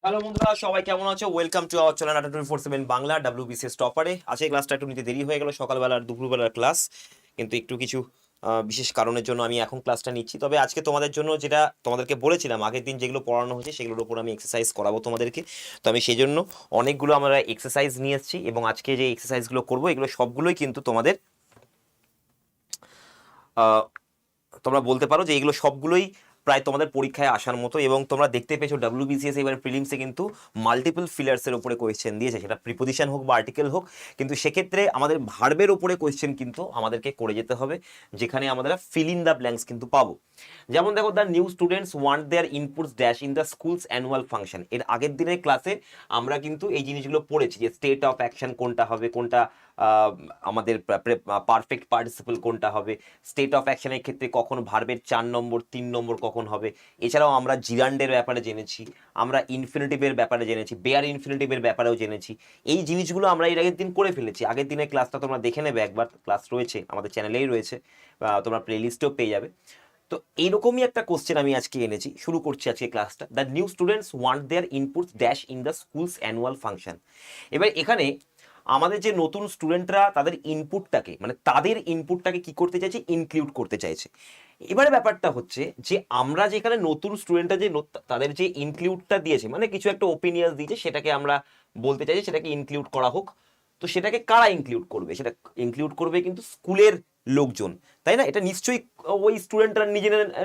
Hello বন্ধুরা, সবাই কেমন আছো? Welcome to our channel Adda247 Bangla WBCS টপারে। আজকে ক্লাসটা একটু নিতে দেরি হয়ে গেল, সকালবেলার দুপুরবেলার ক্লাস, কিন্তু একটু কিছু বিশেষ কারণের জন্য আমি এখন ক্লাসটা নিচ্ছি। তবে আজকে তোমাদের জন্য যেটা তোমাদেরকে বলেছিলাম, আগের দিন যেগুলো পড়ানো হয়েছে সেগুলোর উপর আমি এক্সারসাইজ করাবো তোমাদেরকে। তো আমি সেই জন্য অনেকগুলো আমরা এক্সারসাইজ নিয়ে এসেছি, এবং আজকে যে এক্সারসাইজগুলো করবো এগুলো সবগুলোই কিন্তু তোমাদের তোমরা বলতে পারো যে এগুলো সবগুলোই প্রায় তোমাদের পরীক্ষায় আসার মতো। এবং তোমরা দেখতে পেয়েছো WBCS এবার প্রিলিমসে কিন্তু মাল্টিপল ফিলার্সের উপরে কোয়েশ্চেন দিয়েছে, সেটা প্রিপোজিশন হোক বা আর্টিকেল হোক। কিন্তু সেক্ষেত্রে আমাদের ভার্বের উপরে কোয়েশ্চেন কিন্তু আমাদেরকে করে যেতে হবে, যেখানে আমরা ফিল ইন দ্য ব্ল্যাঙ্কস কিন্তু পাবো। যেমন দেখো, the new students want their inputs dash in the schools annual function. এর আগের দিনের ক্লাসে আমরা কিন্তু এই জিনিসগুলো পড়েছি, যে স্টেট অফ অ্যাকশন কোনটা হবে, কোনটা আমাদের পারফেক্ট পার্টিসিপল কোনটা হবে, স্টেট অফ অ্যাকশনের ক্ষেত্রে কখন ভার্বের 4 নম্বর 3 নম্বর কখন হবে। এছাড়াও আমরা জিরান্ডের ব্যাপারে জেনেছি, আমরা ইনফিনিটিভের ব্যাপারে জেনেছি, বেয়ার ইনফিনিটিভের ব্যাপারেও জেনেছি। এই জিনিসগুলো আমরা এর আগের দিন করে ফেলেছি। আগের দিনের ক্লাসটা তোমরা দেখে নেবে একবার, ক্লাস রয়েছে আমাদের চ্যানেলেই রয়েছে, তোমরা প্লেলিস্টেও পেয়ে যাবে। তো এইরকমই একটা কোশ্চেন আমি আজকে এনেছি, শুরু করছি আজকে ক্লাসটা। The new students want their inputs dash in the schools annual function. এবার এখানে আমাদের যে নতুন স্টুডেন্টরা তাদের ইনপুটটাকে কি করতে চাইছে, ইনক্লুড করতে চাইছে। এবারে ব্যাপারটা হচ্ছে যে আমরা যেখানে নতুন স্টুডেন্টরা যে তাদের যে ইনক্লুডটা দিয়েছে, মানে কিছু একটা ওপিনিয়ন দিয়েছে, সেটাকে আমরা বলতে চাইছি সেটাকে ইনক্লুড করা হোক। তো সেটাকে কারা ইনক্লুড করবে? সেটা ইনক্লুড করবে কিন্তু স্কুলের লোকজন, তাই না? এটা নিশ্চয়ই ওই স্টুডেন্টরা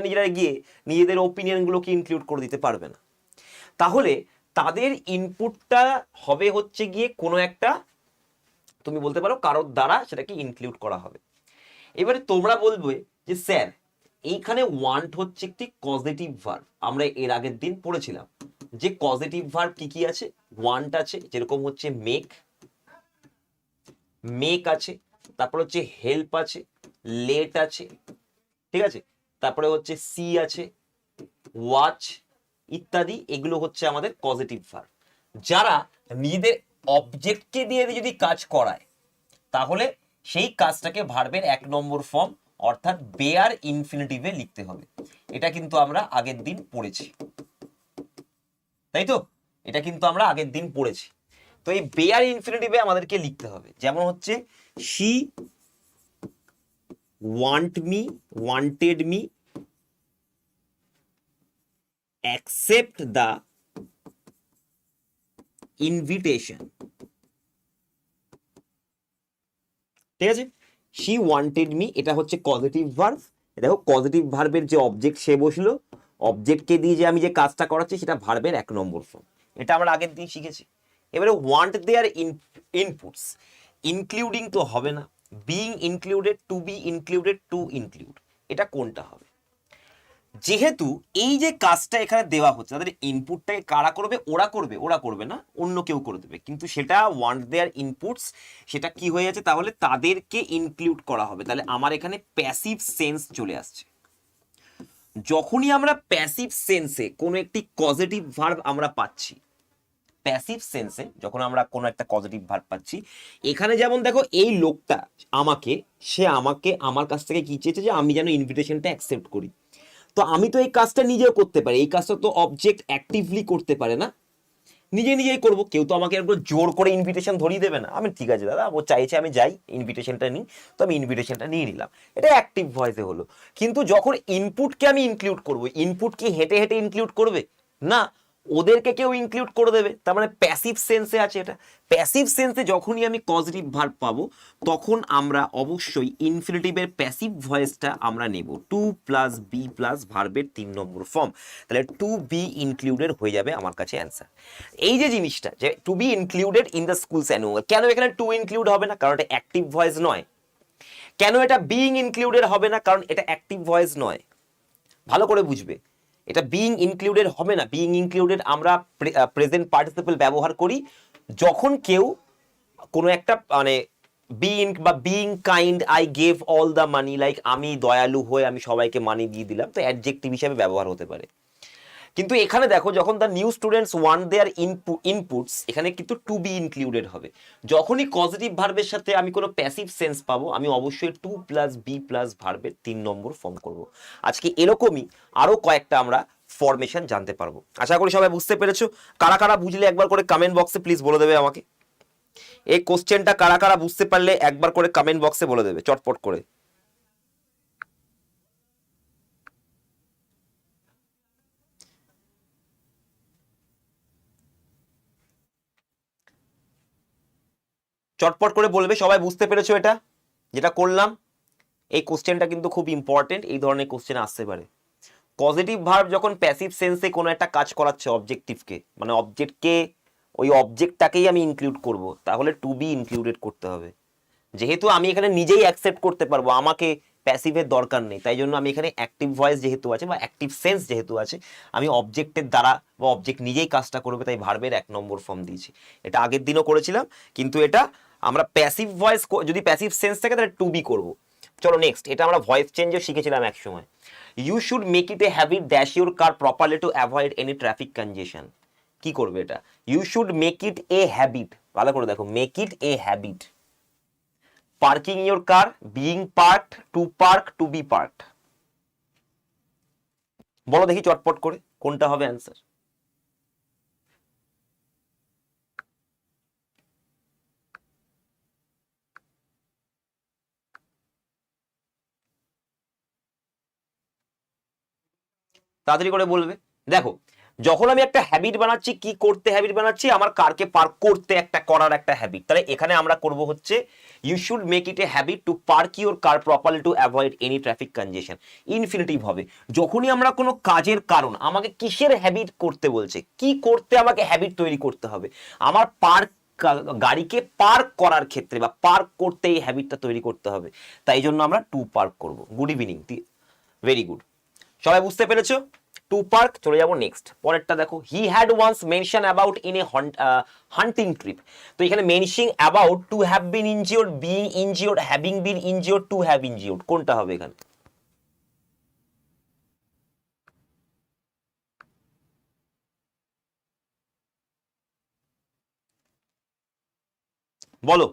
নিজেরা গিয়ে নিজেদের ওপিনিয়নগুলোকে ইনক্লুড করে দিতে পারবে না। তাহলে তাদের ইনপুটটা হবে হচ্ছে গিয়ে কোনো একটা, তুমি বলতে পারো কারোর দ্বারা সেটাকে ইনক্লুড করা হবে। এবারে তোমরা বলবে যে স্যার, এইখানে ওয়ান্ট হচ্ছে একটি কজেটিভ ভার্ব। আমরা এর আগের দিন পড়েছিলাম যে কজেটিভ ভার্ব কি কি আছে। ওয়ান্ট আছে, যেরকম হচ্ছে মেক, আছে, তারপর হচ্ছে হেল্প আছে, লেট আছে, ঠিক আছে, তারপরে হচ্ছে সি আছে, ওয়াচ ইত্যাদি। এগুলো হচ্ছে আমাদের পজিটিভ ভার্ব, যারা নিজেদের অবজেক্টকে দিয়ে যদি কাজ করায়, তাহলে সেই কাজটাকে ভার্বের 1 নম্বর ফর্ম অর্থাৎ বেয়ার ইনফিনিটিভে লিখতে হবে। এটা কিন্তু আমরা আগের দিন পড়েছি, তাই তো? এটা কিন্তু আমরা আগের দিন পড়েছি। তো এই বেয়ার ইনফিনিটিভে আমাদেরকে লিখতে হবে, যেমন হচ্ছে she wanted me accept the invitation, ঠিক আছে? she wanted me, এটা হচ্ছে পজিটিভ ভার্ব। দেখো পজিটিভ ভার্বের যে অবজেক্ট সে বসলো, অবজেক্টকে দিয়ে যে আমি যে কাজটা করাচ্ছি সেটা ভার্বের 1 নম্বর ফর্ম। এটা আমরা আগের দিন শিখেছি। এবারে ওয়ান্ট দেয়ার ইনপুটস, ইনক্লুডিং তো হবে না, being included, to be included, to include, এটা কোনটা হবে? যেহেতু এই যে কাজটা এখানে দেওয়া হচ্ছে, তাদের ইনপুটটাকে কারা করবে? ওরা করবে না, অন্য কেউ করে দেবে। কিন্তু সেটা ওয়ান্ট দেয়ার ইনপুটস, সেটা কি হয়ে যাচ্ছে? তাহলে তাদেরকে ইনক্লুড করা হবে। তাহলে আমার এখানে প্যাসিভ সেন্স চলে আসছে। যখনই আমরা প্যাসিভ সেন্সে কোনো একটি পজিটিভ ভার্ব আমরা পাচ্ছি, প্যাসিভ সেন্সে যখন আমরা কোনো একটা পজিটিভ ভার্ব পাচ্ছি, এখানে যেমন দেখো এই লোকটা সে আমাকে আমার কাছ থেকে কি চেয়েছে, যে আমি যেন ইনভিটেশনটা অ্যাকসেপ্ট করি। তো আমি তো এই কাজটা নিজেও করতে পারি, এই কাজটা তো অবজেক্ট অ্যাক্টিভলি করতে পারে না, নিজেই করবো। কেউ তো আমাকে একবার জোর করে ইনভিটেশন ধরিয়ে দেবে না। আমি ঠিক আছে দাদা, ও চাইছে আমি যাই, ইনভিটেশনটা নিই, তো আমি ইনভিটেশনটা নিয়ে নিলাম, এটা অ্যাক্টিভ ভয়েসে হলো। কিন্তু যখন ইনপুটকে আমি ইনক্লুড করবো, ইনপুট কি হেঁটে হেঁটে ইনক্লুড করবে না, ওদেরকে কেউ ইনক্লুড করে দেবে। তার মানে প্যাসিভ সেন্সে আছে এটা। প্যাসিভ সেন্সে যখনই আমি পজিটিভ ভার্ব পাবো, তখন আমরা অবশ্যই ইনফিনিটিভের প্যাসিভ ভয়েসটা আমরা নেব, টু প্লাস বি প্লাস ভার্বের 3 নম্বর ফর্ম। তাহলে টু বি ইনক্লুডেড হয়ে যাবে আমার কাছে অ্যান্সার। এই যে জিনিসটা, যে to be included in the schools annual, কেন এখানে টু ইনক্লুড হবে না? কারণ এটা অ্যাক্টিভ ভয়েস নয়। কেন এটা বিইং ইনক্লুডেড হবে না? কারণ এটা অ্যাক্টিভ ভয়েস নয়। ভালো করে বুঝবে, এটা বিইং ইনক্লুডেড হবে না। বিইং ইনক্লুডেড আমরা প্রেজেন্ট পার্টিসিপল ব্যবহার করি যখন কেউ কোনো একটা, মানে being kind, I gave all the money, like আমি দয়ালু হয়ে আমি সবাইকে মানি দিয়ে দিলাম, তো অ্যাডজেক্টিভ হিসেবে ব্যবহার হতে পারে। কিন্তু এখানে দেখো যখন the new students want their inputs, এখানে কিন্তু টু বি ইনক্লুডেড হবে। যখনই পজিটিভ ভার্বের সাথে আমি কোনো প্যাসিভ সেন্স পাবো, আমি অবশ্যই টু প্লাস বি প্লাস ভার্বের 3 নম্বর ফর্ম করব। আজকে এরকমই আরো কয়েকটা আমরা ফরমেশন জানতে পারবো। আশা করি সবাই বুঝতে পেরেছো। কারা কারা বুঝলে একবার করে কমেন্ট বক্সে প্লিজ বলে দেবে আমাকে। এই কোশ্চেনটা কারা কারা বুঝতে পারলে একবার করে কমেন্ট বক্সে বলে দেবে চটপট করে। চটপট করে বলবে সবাই বুঝতে পেরেছো এটা যেটা করলাম। এই কোশ্চেনটা কিন্তু খুব ইম্পর্টেন্ট, এই ধরনের কোশ্চেন আসতে পারে। পজিটিভ ভার্ব যখন প্যাসিভ সেন্সে কোনো একটা কাজ করাচ্ছে অবজেক্টিভকে, মানে অবজেক্টকে, ওই অবজেক্টটাকেই আমি ইনক্লুড করব, তাহলে টু বি ইনক্লুডেড করতে হবে। যেহেতু আমি এখানে নিজেই অ্যাকসেপ্ট করতে পারবো আমাকে প্যাসিভের দরকার নেই, তাই জন্য আমি এখানে অ্যাক্টিভ ভয়েস যেহেতু আছে বা অ্যাক্টিভ সেন্স যেহেতু আছে, আমি অবজেক্টের দ্বারা বা অবজেক্ট নিজেই কাজটা করবে, তাই ভার্বের 1 নম্বর ফর্ম দিয়েছি। এটা আগের দিনও করেছিলাম, কিন্তু এটা আমরা প্যাসিভ ভয়েস, যদি প্যাসিভ সেন্স থাকে তাহলে টু বি করবো। চলো নেক্সট, এটা আমরা ভয়েস চেঞ্জও শিখেছিলাম এক সময়। You should make it a habit dash your car properly to avoid any traffic congestion. কি করবে এটা? You should make it a habit, ভালো করে দেখো, make it a habit parking your car, being parked, to park, to be parked. বলো দেখি চটপট করে কোনটা হবে অ্যান্সার। তাড়াতাড়ি করে বলবে। দেখো, যখন আমি একটা হ্যাবিট বানাচ্ছি, কি করতে হ্যাবিট বানাচ্ছি? আমার কারকে পার্ক করতে, একটা করার একটা হ্যাবিট। তাহলে এখানে আমরা করব হচ্ছে you should make it a habit to park your car properly to avoid any traffic congestion. Infinitive হবে। যখনই আমরা কোনো কাজের কারণ, আমাকে কিসের হ্যাবিট করতে বলছে, কি করতে আমাকে হ্যাবিট তৈরি করতে হবে, আমার পার্ক, গাড়িকে পার্ক করার ক্ষেত্রে বা পার্ক করতে এই হ্যাবিটটা তৈরি করতে হবে, তাই জন্য আমরা টু পার্ক করব। Good evening, very good. সবাই বুঝতে পেরেছো? To park. চলে যাবো নেক্সট, পরেরটা দেখো। He had once mention about in a hunting trip. তো এখানে mentioning about, to have been injured, being injured, having been injured, to have injured, কোনটা হবে এখানে? বলো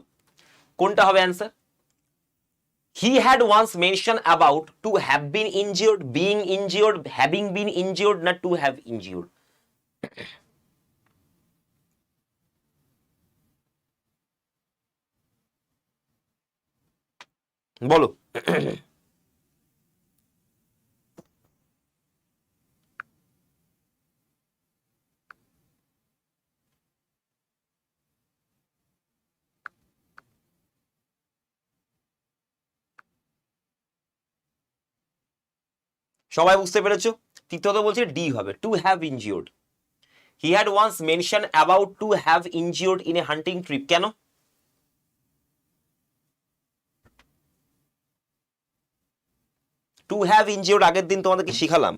কোনটা হবে answer? He had once mentioned about to have been injured, being injured, having been injured, not to have injured. বলো। সবাই বুঝতে পেরেছো? তৃতীয়ত বলছে ডি হবে, to have injured. He had once mention about to have injured in a hunting trip. কেন? To have injured আগের দিন তোমাদেরকে শিখালাম।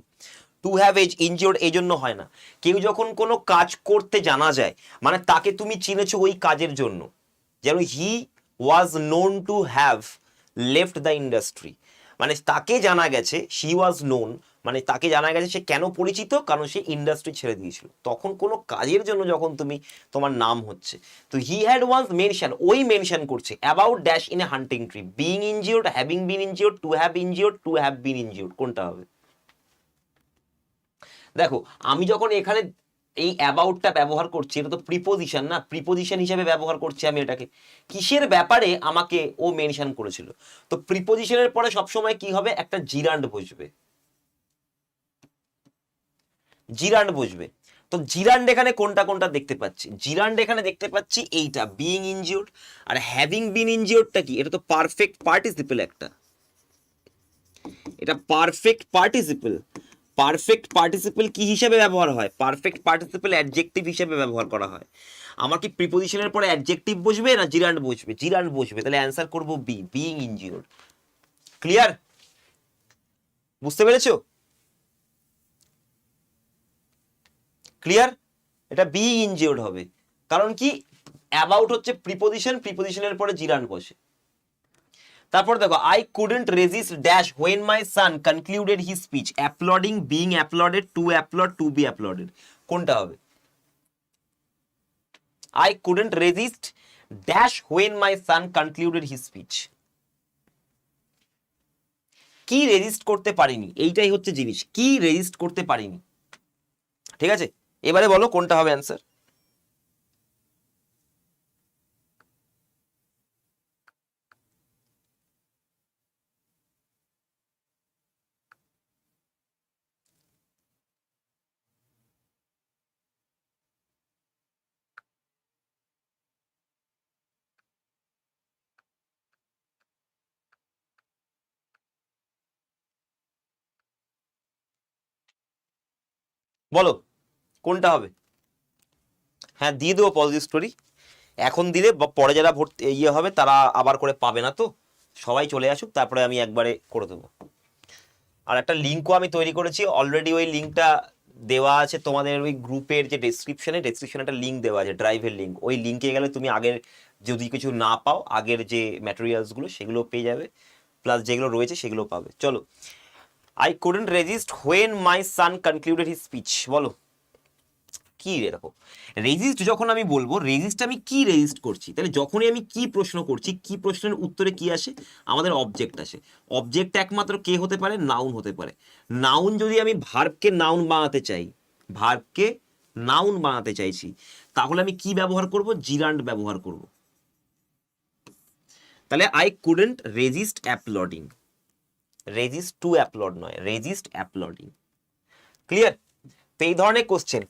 টু হ্যাভ ইনজিওর্ড এই জন্য হয় না, কেউ যখন কোনো কাজ করতে জানা যায়, মানে তাকে তুমি চিনেছো ওই কাজের জন্য। যেমন he was known to have left the industry, মানে তাকে জানা গেছে, শি ওয়াজ নোন, মানে তাকে জানা গেছে সে কেন পরিচিত, কারণ সে ইন্ডাস্ট্রি ছেড়ে দিয়েছিল। তখন কোনো কাজের জন্য যখন তুমি, তোমার নাম হচ্ছে, তো হি হ্যাড ওয়ান্স মেনশন, ওই মেনশন করছে about dash in a hunting trip, being injured, having been injured, to have injured, to have been injured, কোনটা হবে? দেখো, আমি যখন এখানে এই অ্যাবাউটটা ব্যবহার করছি, এটা তো প্রিপোজিশন না, প্রিপোজিশন হিসেবে ব্যবহার করছি আমি এটাকে। কিসের ব্যাপারে আমাকে ও মেনশন করেছিল? তো প্রিপোজিশনের পরে সবসময় কি হবে? একটা জিরান্ড বসবে, জিরান্ড বসবে। তো জিরান্ড এখানে কোনটা কোনটা দেখতে পাচ্ছি? জিরান্ড এখানে দেখতে পাচ্ছি এইটা, বিইং ইনজিওর্ড। আর হ্যাভিং বিন ইনজিওর্ডটা কি? এটা তো পারফেক্ট পার্টিসিপল একটা, এটা পারফেক্ট পার্টিসিপল। পারফেক্ট পার্টিসিপল কি হিসেবে ব্যবহার হয়? পারফেক্ট পার্টিসিপল অ্যাডজেক্টিভ হিসেবে ব্যবহার করা হয়। আমার কি প্রিপোজিশনের পরে অ্যাডজেক্টিভ বসবে না জিরান্ড বসবে? জিরান্ড বসবে, তাহলে অ্যান্সার করব বি, বিইং ইনজিওর্ড। ক্লিয়ার? বুঝতে পেরেছো? ক্লিয়ার? এটা বিইং ইনজিওর্ড হবে, কারণ কি, অ্যাবাউট হচ্ছে প্রিপোজিশন, প্রিপোজিশনের পরে জিরান্ড বসে। তারপর দেখো, I couldn't resist dash when my son concluded his speech, applauding, being applauded, to applaud, to be applauded, কোনটা হবে? I couldn't resist dash when my son concluded his speech, কি রেজিস্ট করতে পারিনি, এইটাই হচ্ছে জিনিস, কি রেজিস্ট করতে পারিনি। ঠিক আছে, এবারে বলো কোনটা হবে অ্যান্সার। বলো কোনটা হবে। হ্যাঁ দিয়ে দেবো পজিটিভ স্টোরি, এখন দিলে পরে যারা ভর্তি ইয়ে হবে তারা আবার করে পাবে না, তো সবাই চলে আসুক তারপরে আমি একবারে করে দেবো। আর একটা লিঙ্কও আমি তৈরি করেছি অলরেডি, ওই লিঙ্কটা দেওয়া আছে তোমাদের ওই গ্রুপের যে ডেসক্রিপশনে একটা লিঙ্ক দেওয়া আছে, ড্রাইভের লিঙ্ক, ওই লিঙ্কে গেলে তুমি আগের যদি কিছু না পাও আগের যে ম্যাটেরিয়ালসগুলো সেগুলো পেয়ে যাবে, প্লাস যেগুলো রয়েছে সেগুলো পাবে। চলো, I couldn't resist when my son concluded his speech, বলো কি দেখো, রেজিস্ট যখন আমি বলবো, রেজিস্ট আমি কি রেজিস্ট করছি, তাহলে যখনই আমি কি প্রশ্ন করছি, কি প্রশ্নের উত্তরে কি আসে, আমাদের অবজেক্ট আসে। অবজেক্ট একমাত্র কে হতে পারে, নাউন হতে পারে। নাউন যদি আমি ভার্বকে নাউন বানাতে চাই, ভার্বকে নাউন বানাতে চাইছি, তাহলে আমি কি ব্যবহার করব, জিরান্ড ব্যবহার করব। তাহলে I couldn't resist applauding, resist to applaud নয়, রেজিস্ট অ্যাপলডিং। ক্লিয়ার? তো এই ধরনের কোশ্চেন,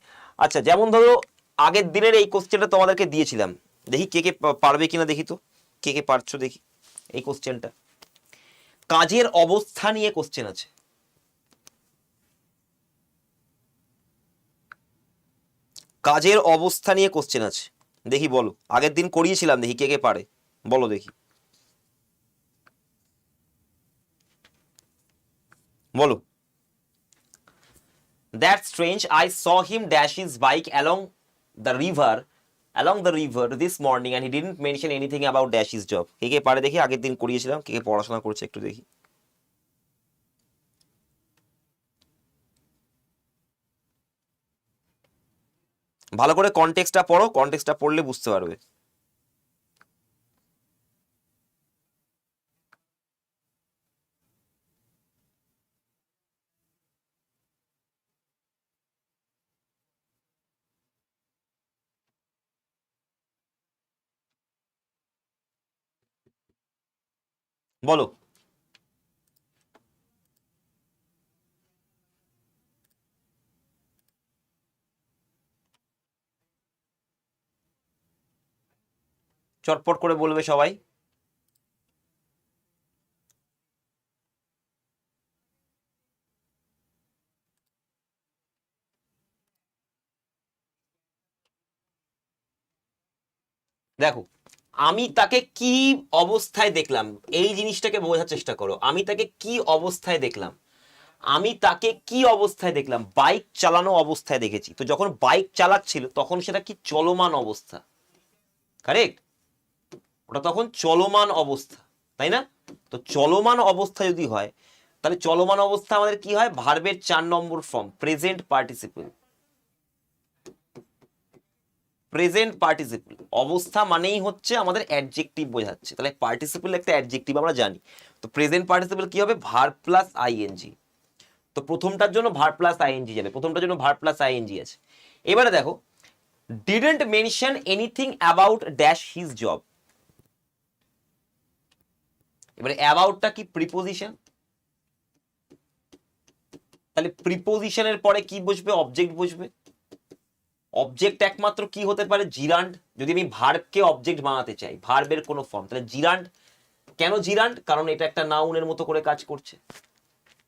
আচ্ছা যেমন ধরো আগের দিনের এই কোশ্চেনটা তোমাদেরকে দিয়েছিলাম, দেখি কে কে পারবে কিনা, দেখি তো কে কে পারছো দেখি। এই কোশ্চেনটা কাজের অবস্থা নিয়ে কোশ্চেন আছে, কাজের অবস্থা নিয়ে কোশ্চেন আছে, দেখি বলো, আগের দিন করিয়েছিলাম, দেখি কে কে পারে, বলো দেখি, বলো। That's strange. I saw him dash his bike along the river this morning and he didn't mention anything about dash his job. কে কে পারে দেখি, আগের দিন করিয়েছিলাম, কে কে পড়াশোনা করছে একটু দেখি। ভালো করে কনটেক্সটটা পড়ো, কনটেক্সটটা পড়লে বুঝতে পারবে। বলো। চটপট করে বলবে সবাই। দেখো, আমি তাকে কি অবস্থায় দেখলাম, এই জিনিসটাকে বোঝার চেষ্টা করো। আমি তাকে কি অবস্থায় দেখলাম, আমি তাকে কি অবস্থায় দেখলাম, বাইক চালানো অবস্থায় দেখেছি। তো যখন বাইক চালাচ্ছিল তখন সেটা কি চলমান অবস্থা, কারেক্ট? ওটা তখন চলমান অবস্থা, তাই না? তো চলমান অবস্থা যদি হয়, তাহলে চলমান অবস্থা আমাদের কি হয়, ভার্বের 4 নম্বর form present participle. Present participle অবস্থা মানেই হচ্ছে আমাদের অ্যাডজেক্টিভ বোঝাচ্ছে, তাহলে পার্টিসিপল একটা অ্যাডজেক্টিভ আমরা জানি। তো প্রেজেন্ট পার্টিসিপল কি হবে, ভার্ব প্লাস আইএনজি। তো প্রথমটার জন্য ভার্ব প্লাস আইএনজি যাবে, প্রথমটার জন্য ভার্ব প্লাস আইএনজি আছে। এবারে দেখো, didn't mention anything about dash his job. এবারে অ্যাবাউটটা কি, প্রিপোজিশন, তাহলে প্রিপোজিশনের পরে কি বসবে, অবজেক্ট বসবে। অবজেক্ট একমাত্র কি হতে পারে, জিরান্ড। যদি আমি ভার্বকে অবজেক্ট বানাতে চাই, ভার্বের কোনো ফর্ম, তাহলে জিরান্ড। কেন জিরান্ড, কারণ এটা একটা নাউনের মতো করে কাজ করছে।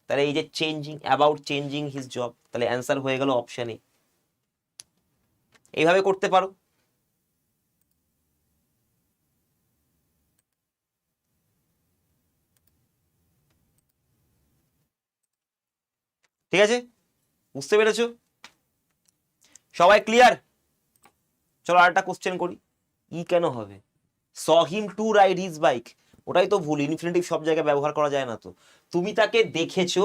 তাহলে এই যে changing, about changing his job, তাহলে অ্যান্সার হয়ে গেল অপশন এ। এইভাবে করতে পারো। ঠিক আছে, বুঝতে পেরেছো সবাই? ক্লিয়ার? চলো আরেকটা কোশ্চেন করি। ই কেন হবে, saw him to ride his bike, ওটাই তো ভুল, ইনফিনিটিভ সব জায়গায় ব্যবহার করা যায় না। তো তুমি তাকে দেখেছো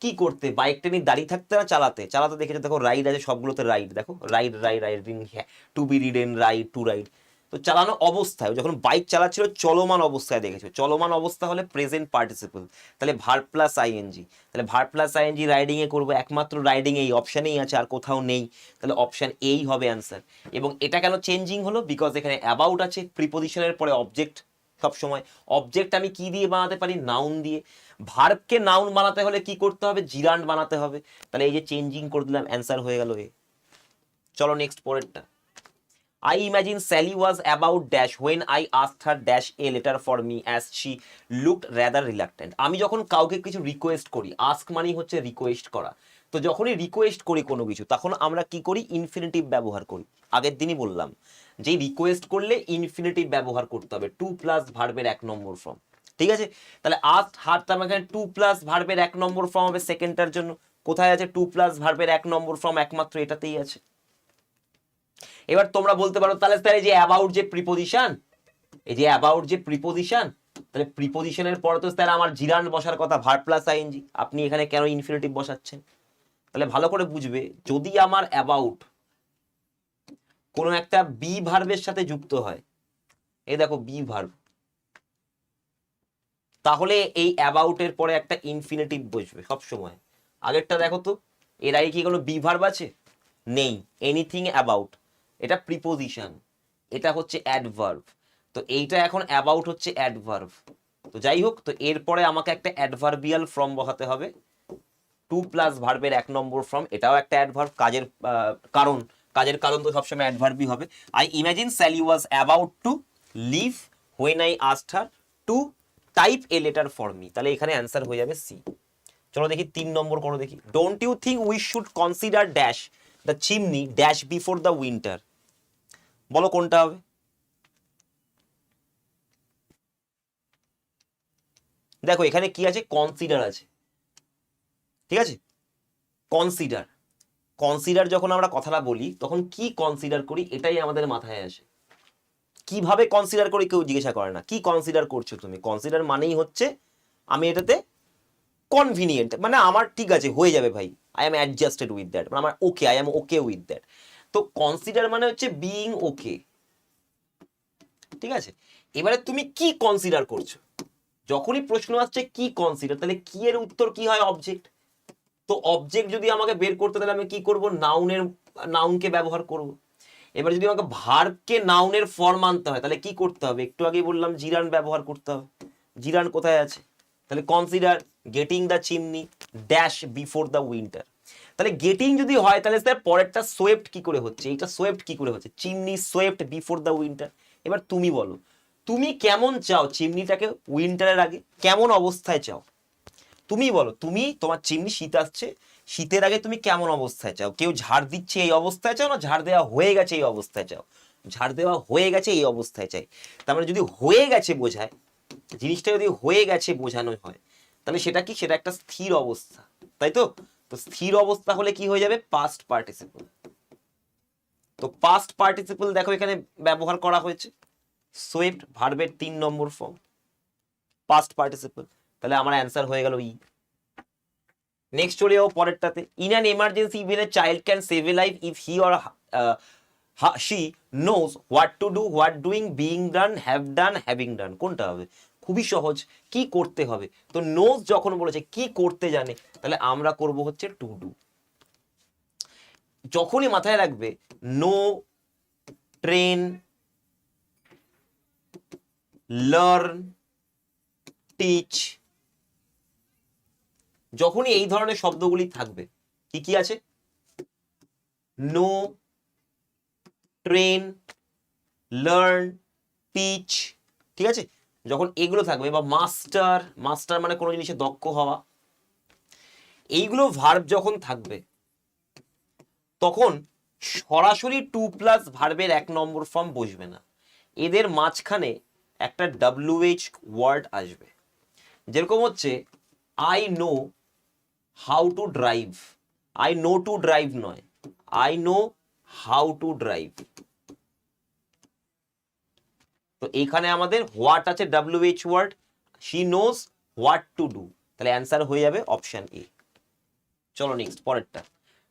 কি করতে, বাইকটা নিয়ে দাঁড়িয়ে থাকতে না চালাতে, চালাতে দেখেছো, দেখো রাইড আছে সবগুলোতে রাইড, দেখো ride ride riding, to be ridden, ride, to ride. তো চালানো অবস্থায়, যখন বাইক চালাচ্ছিল চলমান অবস্থায় দেখেছো, চলমান অবস্থা হলে প্রেজেন্ট পার্টিসিপল, তাহলে ভার্ব প্লাস আইএনজি, তাহলে ভার্ব প্লাস আইএনজি রাইডিং এ করবো, একমাত্র রাইডিং এই অপশানেই আছে, আর কোথাও নেই, তাহলে অপশান এই হবে অ্যান্সার। এবং এটা কেন চেঞ্জিং হলো, বিকজ এখানে অ্যাবাউট আছে, প্রিপোজিশনের পরে অবজেক্ট, সবসময় অবজেক্ট আমি কি দিয়ে বানাতে পারি, নাউন দিয়ে। ভার্বকে নাউন বানাতে হলে কি করতে হবে, জিরান্ড বানাতে হবে, তাহলে এই যে চেঞ্জিং করে দিলাম, অ্যান্সার হয়ে গেল এ। চলো নেক্সট পরেরটা। I imagine Sally was about dash when I asked her dash a letter for me as she looked rather reluctant. আমি যখন কাউকে কিছু রিকোয়েস্ট করি, আস্ক মানেই হচ্ছে রিকোয়েস্ট করা, তো যখনই রিকোয়েস্ট করি কোনো কিছু, তখন আমরা কি করি, ইনফিনিটিভ ব্যবহার করি। আগের দিনই বললাম যে রিকোয়েস্ট করলে ইনফিনিটিভ ব্যবহার করতে হবে, টু প্লাস ভার্বের 1 নম্বর ফর্ম, ঠিক আছে। তাহলে আস্ক হার, তার মানে টু প্লাস ভার্বের 1 নম্বর ফর্ম হবে সেকেন্ডটার জন্য। কোথায় আছে টু প্লাস ভার্বের 1 নম্বর ফর্ম, একমাত্র এটাতেই আছে। এবার তোমরা বলতে পারো তাহলে স্যার এই যে অ্যাবাউট যে প্রিপোজিশন, এই যে অ্যাবাউট যে প্রিপোজিশন, তাহলে প্রিপোজিশনের পরে তো স্যার আমার জিরান্ড বসার কথা, ভার্ব প্লাস আইএনজি, আপনি এখানে কেন ইনফিনিটিভ বসাচ্ছেন? তাহলে ভালো করে বুঝবে, যদি আমার অ্যাবাউট কোনো একটা বি ভার্বের সাথে যুক্ত হয়, এই দেখো বি ভার্ব, তাহলে এই অ্যাবাউটের পরে একটা ইনফিনিটিভ বসবে সব সময়। আগেরটা দেখো তো, এর আগে কি কোনো বি ভার্ব আছে? নেই। এনিথিং অ্যাবাউট, এটা প্রিপোজিশন, এটা হচ্ছে অ্যাডভার্ব, তো এইটা এখন অ্যাবাউট হচ্ছে অ্যাডভার্ব। তো যাই হোক, তো এরপরে আমাকে একটা অ্যাডভার্বিয়াল ফর্ম বসাতে হবে, টু প্লাস ভার্বের 1 নম্বর ফর্ম, এটাও একটা অ্যাডভার্ব, কাজের কারণ, কাজের কারণ তো সবসময় অ্যাডভার্বই হবে। I imagine Sally was about to leave when I asked her to type a letter for me, তাহলে এখানে অ্যান্সার হয়ে যাবে সি। চলো দেখি 3 নম্বর করো দেখি। Don't you think we should consider dash the chimney dash before the winter, বলো কোনটা হবে? দেখো এখানে কি আছে, কনসিডার আছে, ঠিক আছে। কনসিডার, কনসিডার যখন আমরা কথাটা বলি তখন কি কনসিডার করি, এটাই আমাদের মাথায় আসে। কিভাবে কনসিডার করি কেউ জিজ্ঞাসা করে না, কি কনসিডার করছো তুমি? কনসিডার মানেই হচ্ছে আমি এটাতে কনভিনিয়েন্ট, মানে আমার ঠিক আছে হয়ে যাবে ভাই, I am adjusted with that, মানে আমার okay, I am okay with that. তো কনসিডার মানে হচ্ছে বিইং ওকে, ঠিক আছে। এবারে তুমি কি কনসিডার করছো, যখনই প্রশ্ন আসছে কি কনসিডার, তাহলে কি এর উত্তর কি হয়, অবজেক্ট। তো অবজেক্ট যদি আমাকে বের করতে, তাহলে আমি কি করব, নাউনকে ব্যবহার করব। এবার যদি আমাকে ভার্বকে নাউনের ফর্ম আনতে হয়, তাহলে কি করতে হবে, একটু আগেই বললাম জিরান ব্যবহার করতে হবে। জিরান কোথায় আছে, তাহলে consider getting the chimney dash before the winter. তাহলে গেটিং যদি হয়, তাহলে স্যার পরেরটা সোয়েপ্ট কি করে হচ্ছে, এইটা সোয়েপ্ট কি করে হচ্ছে, chimney swept before the winter. এবার তুমি বলো, তুমি কেমন চাও চিমনিটাকে উইন্টারের আগে, কেমন অবস্থায় চাও? তুমি বলো, তুমি, তোমার চিমনি, শীত আসছে, শীতের আগে তুমি কেমন অবস্থায় চাও? কেউ ঝাড় দিচ্ছে এই অবস্থায় চাও, না ঝাড় দেওয়া হয়ে গেছে এই অবস্থায় চাও? ঝাড় দেওয়া হয়ে গেছে এই অবস্থায় চাই। তার মানে যদি হয়ে গেছে বোঝায়, জিনিসটা যদি হয়ে গেছে বোঝানো হয়, তাহলে সেটা কি, সেটা একটা স্থির অবস্থা, তাই তো। তো স্থির অবস্থা হলে কি হয়ে যাবে, পাস্ট পার্টিসিপল। তো পাস্ট পার্টিসিপল দেখো এখানে ব্যবহার করা হয়েছে, সোয়েপ্ট ভার্বের 3 নম্বর ফর্ম, পাস্ট পার্টিসিপল, তাহলে আমার অ্যান্সার হয়ে গেল ই। নেক্সট চলে যাবো পরেরটাতে। In an emergency even a child can save a life if he or she knows what to do, what doing, being done, have done, having done, কোনটা হবে? খুবই সহজ, কি করতে হবে। তো নোজ যখন বলেছে কি করতে জানে, তাহলে আমরা করব হচ্ছে টু ডু। যখনই মাথায় রাখবে নো, ট্রেন, লার্ন, টিচ, যখনই এই ধরনের শব্দগুলি থাকবে, কি কি আছে, নো, ট্রেন, লার্ন, টিচ, ঠিক আছে। যখন এগুলো থাকবে, বা মাস্টার, মাস্টার মানে কোনো জিনিসে দক্ষ হওয়া, এইগুলো ভার্ব যখন থাকবে, তখন সরাসরি টু প্লাস ভার্বের 1 নম্বর ফর্ম বসবে না, এদের মাঝখানে একটা WH ওয়ার্ড আসবে। যেরকম হচ্ছে I know how to drive, I know to drive নয়, I know how to drive. তো এখানে আমাদের হোয়াট আছে WH word, she knows what to do, তাহলে অ্যান্সার হয়ে যাবে অপশন এ। চলো নেক্সট পরেরটা,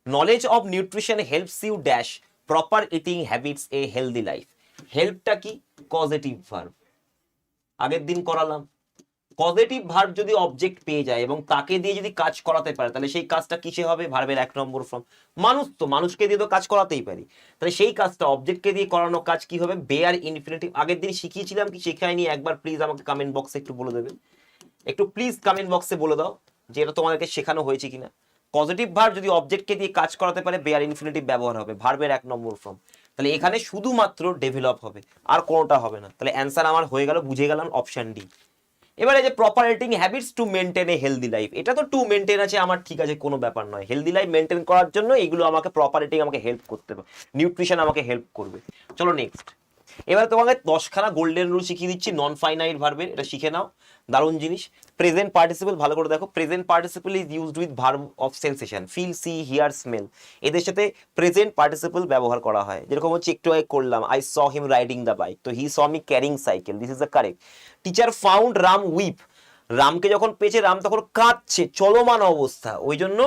knowledge of nutrition helps you dash proper eating habits a healthy life. হেল্পটা কি? পজিটিভ ভার্ব, আগের দিন করালাম। পজিটিভ ভার্ব যদি অবজেক্ট পেয়ে যায় এবং তাকে দিয়ে যদি কাজ করাতে পারে, তাহলে সেই কাজটা কিসে হবে? ভার্বের 1 নম্বর ফর্ম। মানুষ তো, মানুষকে দিয়ে তো কাজ করাতেই পারি, তাহলে সেই কাজটা অবজেক্টকে দিয়ে করানো কাজ কি হবে? Bare infinitive. আগের দিন শিখিয়েছিলাম কি শেখায়নি? একবার প্লিজ আমাকে কমেন্ট বক্সে একটু বলে দেবে, একটু প্লিজ কমেন্ট বক্সে বলে দাও যে এটা তোমাদেরকে শেখানো হয়েছে কিনা। পজিটিভ ভার্ব যদি অবজেক্টকে দিয়ে কাজ করাতে পারে বেয়ার ইনফিনিটিভ ব্যবহার হবে, ভার্বের 1 নম্বর ফর্ম। তাহলে এখানে শুধুমাত্র ডেভেলপ হবে, আর কোনোটা হবে না। তাহলে অ্যান্সার আমার হয়ে গেল, বুঝে গেলাম অপশন ডি। এবারে যে proper eating habits to maintain a healthy life, এটা তো টু মেনটেন আছে আমার, ঠিক আছে, কোনো ব্যাপার নয়। হেলদি লাইফ মেনটেন করার জন্য এইগুলো আমাকে, প্রপার ইটিং আমাকে হেল্প করতে হবে, নিউট্রিশন আমাকে হেল্প করবে। চলো নেক্সট, এবার তোমাকে 10খানা গোল্ডেন রুল শিখিয়ে দিচ্ছি নন ফাইনাইট ভার্বের, এটা শিখে নাও, দারুণ জিনিস। প্রেজেন্ট পার্টিসিপল ভালো করে দেখো, present participle is used with verb of sensation, feel, see, hear, smell, এদের সাথে প্রেজেন্ট পার্টিসিপল ব্যবহার করা হয়। যেরকম হচ্ছে একটু আগে করলাম, I saw him riding the bike, তো he saw me carrying cycle, this is the correct. Teacher found Ram weep, রামকে যখন পেয়েছে রাম তখন কাঁদছে, চলমান অবস্থা, ওই জন্য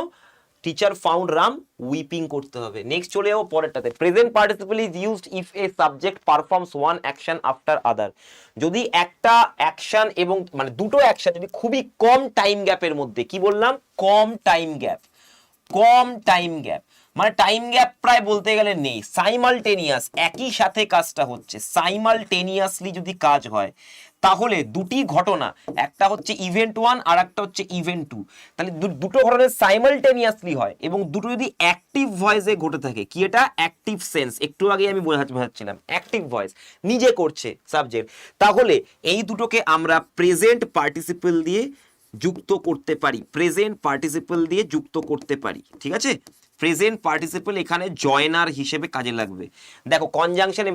টিচার ফাউন্ড রাম উইপিং করতে হবে। নেক্সট চলে যাবো পরেরটাতে, present participle is used if a subject performs one action after other, যদি একটা অ্যাকশন এবং মানে দুটো অ্যাকশন যদি খুবই কম টাইম গ্যাপের মধ্যে, কি বললাম? কম টাইম গ্যাপ, কম টাইম গ্যাপ, মানে টাইম গ্যাপ প্রায় বলতে গেলে নেই, সাইমালটেনিয়াস, একই সাথে কাজটা হচ্ছে, সাইমালটেনিয়াসলি যদি কাজ হয়, তাহলে দুটি ঘটনা, একটা হচ্ছে ইভেন্ট 1 আর একটা হচ্ছে ইভেন্ট 2, তাহলে দুটো ঘটনা সাইমালটেনিয়াসলি হয় এবং দুটো যদি অ্যাক্টিভ ভয়েসে ঘটে থাকে, কি এটা? অ্যাক্টিভ সেন্স, একটু আগে আমি বোঝাচ্ছিলাম, অ্যাক্টিভ ভয়েস নিজে করছে সাবজেক্ট, তাহলে এই দুটোকে আমরা প্রেজেন্ট পার্টিসিপল দিয়ে যুক্ত করতে পারি, প্রেজেন্ট পার্টিসিপল দিয়ে যুক্ত করতে পারি, ঠিক আছে? প্রেজেন্ট পার্টিসিপল এখানে জয়নার হিসেবে কাজে লাগবে। দেখো কনজাংশন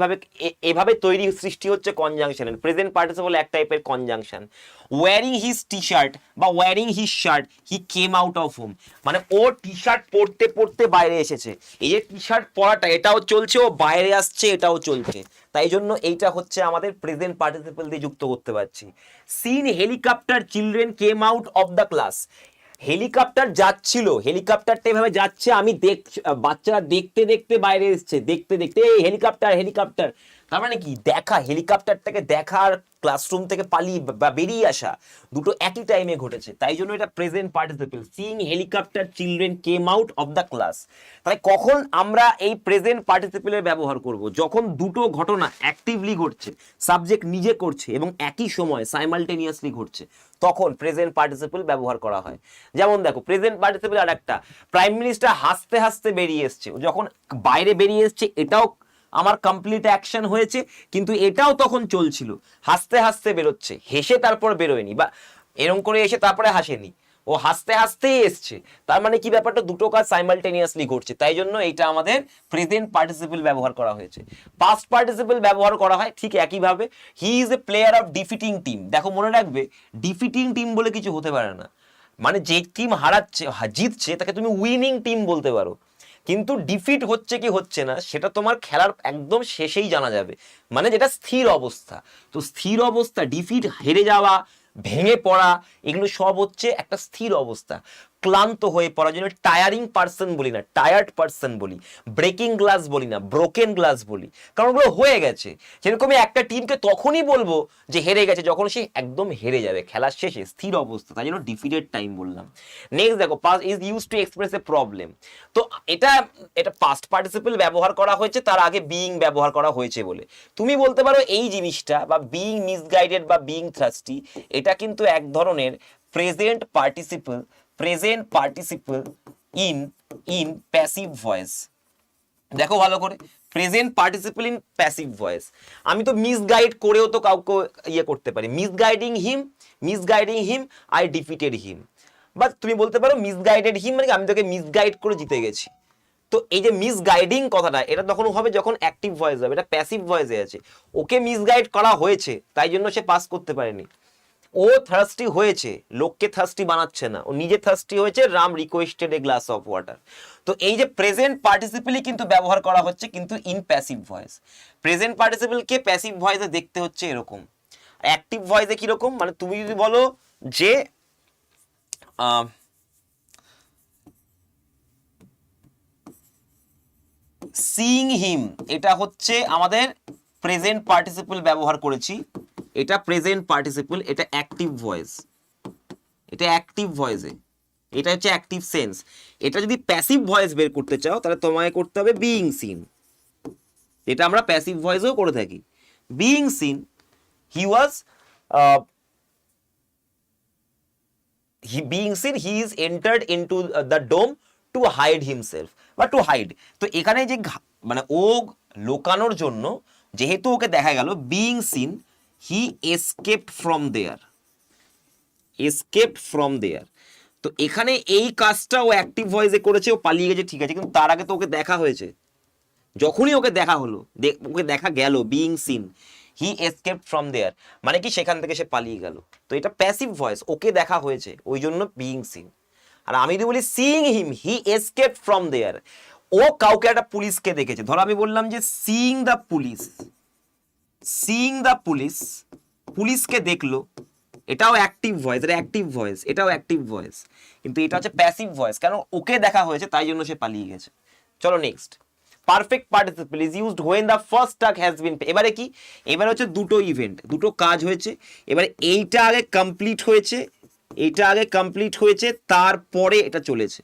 এভাবে তৈরি সৃষ্টি হচ্ছে কনজাংশনের, প্রেজেন্ট পার্টিসিপল এক টাইপের conjunction. Wearing his T shirt বা wearing his shirt he came out of home, মানে ও টি শার্ট পরতে পরতে বাইরে এসেছে, এই যে টি শার্ট পরাটা এটাও চলছে, ও বাইরে আসছে এটাও চলছে, তাই জন্য এইটা হচ্ছে আমাদের প্রেজেন্ট পার্টিসিপল দিয়ে যুক্ত করতে পারছি। Seen helicopter children came out of the class, helicopter যাচ্ছিল, হেলিকপ্টারটা এভাবে যাচ্ছে, আমি বাচ্চারা দেখতে দেখতে বাইরে এসছে, দেখতে দেখতে এই হেলিকপ্টার হেলিকপ্টার, তার মানে কি? দেখা, হেলিকপ্টারটাকে দেখা আর ক্লাসরুম থেকে পালিয়ে বা বেরিয়ে আসা, দুটো একই টাইমে ঘটেছে, তাই জন্য এটা present participle. Seeing helicopter children came out of the class, তাহলে কখন আমরা এই প্রেজেন্ট পার্টিসিপলের ব্যবহার করব? যখন দুটো ঘটনা অ্যাক্টিভলি ঘটছে, সাবজেক্ট নিজে করছে এবং একই সময় সাইমালটেনিয়াসলি ঘটছে, তখন প্রেজেন্ট পার্টিসিপল ব্যবহার করা হয়। যেমন দেখো প্রেজেন্ট পার্টিসিপল আর একটা, প্রাইম মিনিস্টার হাসতে হাসতে বেরিয়ে এসছে, যখন বাইরে বেরিয়ে এসছে এটাও আমার কমপ্লিট অ্যাকশন হয়েছে, কিন্তু এটাও তখন চলছিল, হাসতে হাসতে বেরোচ্ছে, হেসে তারপর বেরোয়নি বা এরকম করে এসে তারপরে হাসেনি, ও হাসতে হাসতেই এসছে, তার মানে কি ব্যাপারটা? দুটো কাজ সাইমালটেনিয়াসলি ঘটছে, তাই জন্য এইটা আমাদের প্রেজেন্ট পার্টিসিপল ব্যবহার করা হয়েছে। পাস্ট পার্টিসিপল ব্যবহার করা হয় ঠিক একইভাবে, he is a player of defeating team, দেখো মনে রাখবে ডিফিটিং টিম বলে কিছু হতে পারে না, মানে যে টিম হারাচ্ছে জিতছে তাকে তুমি উইনিং টিম বলতে পারো, কিন্তু ডিফিট হচ্ছে কি হচ্ছে না সেটা তোমার খেলার একদম শেষেই জানা যাবে, মানে যেটা স্থির অবস্থা। তো স্থির অবস্থা, ডিফিট, হেরে যাওয়া, ভেঙে পড়া, এগুলো সব হচ্ছে একটা স্থির অবস্থা। ক্লান্ত হয়ে পড়ার জন্য টায়ারিং পার্সন বলি না, টায়ার্ড পার্সন বলি, ব্রেকিং গ্লাস বলি না, ব্রোকেন গ্লাস বলি, কারণ ওগুলো হয়ে গেছে। সেরকমই একটা টিমকে তখনই বলবো যে হেরে গেছে যখন সে একদম হেরে যাবে, খেলার শেষে স্থির অবস্থা, তাই জন্য ডিফিটেড টাইম বললাম। নেক্সট দেখো, past is use to express A problem, তো এটা পাস্ট পার্টিসিপল ব্যবহার করা হয়েছে, তার আগে বিইং ব্যবহার করা হয়েছে বলে তুমি বলতে পারো এই জিনিসটা, বা বিইং মিসগাইডেড বা বিইং থার্স্টি, এটা কিন্তু এক ধরনের present participle, present participle in passive voice. দেখো ভালো করে, present participle in passive voice, আমি তো মিসগাইড করেও তো কাউকে ইয়ে করতে পারি, মিসগাইডিং হিম আই ডিফিটেড হিম, বা তুমি বলতে পারো মিসগাইডেড হিম, মানে আমি তোকে মিসগাইড করে জিতে গেছি। তো এই যে মিসগাইডিং কথাটা, এটা তখন হবে যখন অ্যাক্টিভ ভয়েস হবে, এটা প্যাসিভ ভয়েসে আছে, ওকে মিসগাইড করা হয়েছে তাই জন্য সে পাস করতে পারেনি, ও থার্স্টি হয়েছে, লোককে থার্স্টি বানাচ্ছে না, ও নিজে থার্স্টি হয়েছে, Ram requested a glass of water. তো এই যে প্রেজেন্ট পার্টিসিপলই কিন্তু ব্যবহার করা হচ্ছে, কিন্তু ইন প্যাসিভ ভয়েস। প্রেজেন্ট পার্টিসিপলকে প্যাসিভ ভয়েসে দেখতে হচ্ছে এরকম, অ্যাক্টিভ ভয়েসে কিরকম, মানে তুমি যদি বলো যে সিইং হিম, এটা হচ্ছে আমাদের প্রেজেন্ট পার্টিসিপল ব্যবহার করেছি, এটা প্রেজেন্ট পার্টিসিপল, এটা অ্যাক্টিভ ভয়েস, এটা অ্যাক্টিভ ভয়েসে, এটা হচ্ছে অ্যাক্টিভ সেন্স। এটা যদি প্যাসিভ ভয়েস বের করতে চাও তাহলে তোমায় করতে হবে বিইং সিন, এটা আমরা প্যাসিভ ভয়েসেও করে থাকি। Being seen, he was being seen, he is entered into the dome to hide himself বা to hide। তো এখানে যে মানে ও লোকানোর জন্য যেহেতু ওকে দেখা গেল, being seen he escaped from there, escaped from there। তো এখানে এই কাজটা ও অ্যাক্টিভ ভয়েসে করেছে, ও পালিয়ে গেছে, ঠিক আছে, কিন্তু তার আগে তো ওকে দেখা হয়েছে, যখনই ওকে দেখা হলো, ওকে দেখা গেল, being seen, he escaped from there, মানে কি সেখান থেকে সে পালিয়ে গেল। তো এটা প্যাসিভ ভয়েস, ওকে দেখা হয়েছে ওই জন্য বিইং সিন। আর আমি যদি বলি seeing him, he escaped from there, ও কাউকে একটা পুলিশকে দেখেছে। ধরো আমি বললাম যে seeing the police, seeing the police, পুলিশকে দেখলো, এটাও অ্যাক্টিভ ভয়েস, এটা অ্যাক্টিভ ভয়েস, এটাও অ্যাক্টিভ ভয়েস, কিন্তু এটা হচ্ছে প্যাসিভ ভয়েস, কারণ ওকে দেখা হয়েছে তাই জন্য সে পালিয়ে গেছে। চলো next, perfect participle is used when the first task has been. এবারে কি, এবারে হচ্ছে দুটো ইভেন্ট, দুটো কাজ হয়েছে, এবারে এইটা আগে কমপ্লিট হয়েছে, এইটা আগে কমপ্লিট হয়েছে, তারপরে এটা চলেছে।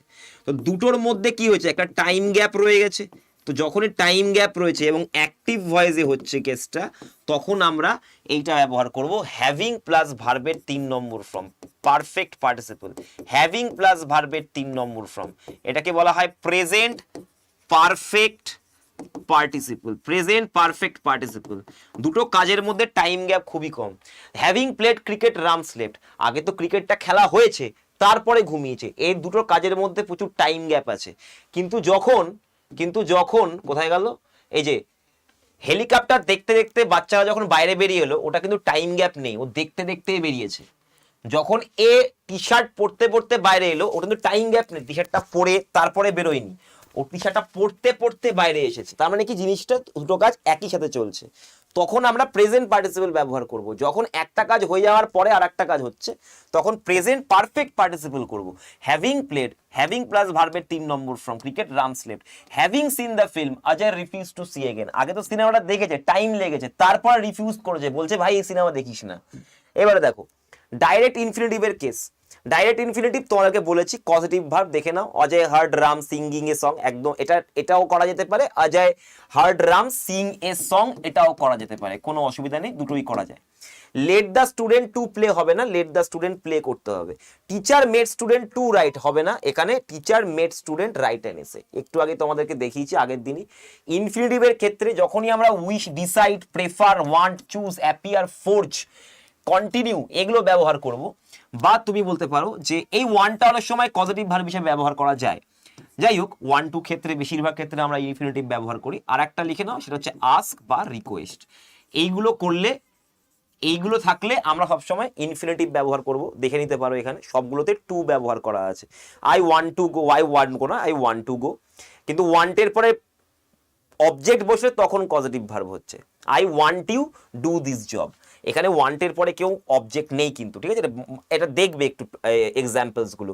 তো দুটোর মধ্যে কি হয়েছে, একটা টাইম গ্যাপ রয়ে গেছে। তো যখনই টাইম গ্যাপ রয়েছে এবং অ্যাক্টিভ ভয়েসে হচ্ছে কেসটা, তখন আমরা এইটা ব্যবহার করব হ্যাভিং প্লাস ভার্বের 3 নম্বর form, perfect participle, having plus ভার্বের 3 নম্বর ফর্ম। এটাকে বলা হয় present perfect participle, present perfect participle. দুটো কাজের মধ্যে টাইম গ্যাপ খুবই কম। Having played cricket Ram slept, আগে তো ক্রিকেটটা খেলা হয়েছে তারপরে ঘুমিয়েছে, এই দুটো কাজের মধ্যে প্রচুর টাইম গ্যাপ আছে। কিন্তু যখন কোথায় গেল, এই যে হেলিকপ্টার দেখতে দেখতে বাচ্চারা যখন বাইরে বেরিয়ে এলো, ওটা কিন্তু টাইম গ্যাপ নেই, ও দেখতে দেখতেই বেরিয়েছে। যখন এ টি শার্ট পরতে পরতে বাইরে এলো, ওটা কিন্তু টাইম গ্যাপ নেই, টি শার্টটা পরে তারপরে বেরোয়নি, ও টি শার্টটা পরতে পরতে বাইরে এসেছে। তার মানে কি, জিনিসটা দুটো কাজ একই সাথে চলছে। তখন আমরা প্রেজেন্ট পার্টিসিপল ব্যবহার করব। যখন একটা কাজ হয়ে যাওয়ার পরে আর একটা কাজ হচ্ছে, তখন প্রেজেন্ট পারফেক্ট পার্টিসিপল করব। হ্যাভিং প্লেড, হ্যাভিং প্লাস ভার্বের 3 নম্বর form, cricket Ram slept. Having seen the film, Ajay refuse to see again, আগে তো সিনেমাটা দেখেছে, টাইম লেগেছে, তারপর রিফিউজ করেছে, বলছে ভাই এই সিনেমা দেখিস না। এবারে দেখো ডাইরেক্ট ইনফিনিটিভের কেস, ডাইরেক্ট ইনফিনিটিভ তোমাকে বলেছি পজিটিভ ভার্ব, দেখে নাও, Ajay heard Ram singing a song, একদম এটাও করা যেতে পারে, Ajay heard Ram sing a song, এটাও করা যেতে পারে, কোনো অসুবিধা নেই, দুটোই করা যায়। Let the student to play হবে না, লেট দ্য স্টুডেন্ট প্লে করতে হবে। Teacher made student to write হবে না, এখানে টিচার মেড স্টুডেন্ট রাইট এনেছে, একটু আগে তোমাদেরকে দেখিয়েছি আগের দিনই। ইনফিনিটিভের ক্ষেত্রে যখনই আমরা wish, decide, prefer, want, choose, appear, forge, continue এগুলো ব্যবহার করব। বা তুমি বলতে পারো যে এই ওয়ানটা অনেক সময় পজিটিভ ভার্ব হিসেবে ব্যবহার করা যায়। যাই হোক, 1 2 ক্ষেত্রে বেশিরভাগ ক্ষেত্রে আমরা ইনফিনিটিভ ব্যবহার করি। আর একটা লিখে নাও, সেটা হচ্ছে আস্ক বা রিকোয়েস্ট। এইগুলো করলে, এইগুলো থাকলে আমরা সবসময় ইনফিনিটিভ ব্যবহার করব। দেখে নিতে পারো এখানে সবগুলোতে টু ব্যবহার করা আছে। I want to go, I want go না, আই ওয়ান্ট টু গো। কিন্তু ওয়ান্টের পরে অবজেক্ট বসলে তখন পজিটিভ ভার্ব হচ্ছে, I want you do this job. এখানে ওয়ান্টের পরে কেউ অবজেক্ট নেই কিন্তু, ঠিক আছে, এটা দেখবে একটু এক্সাম্পলস গুলো।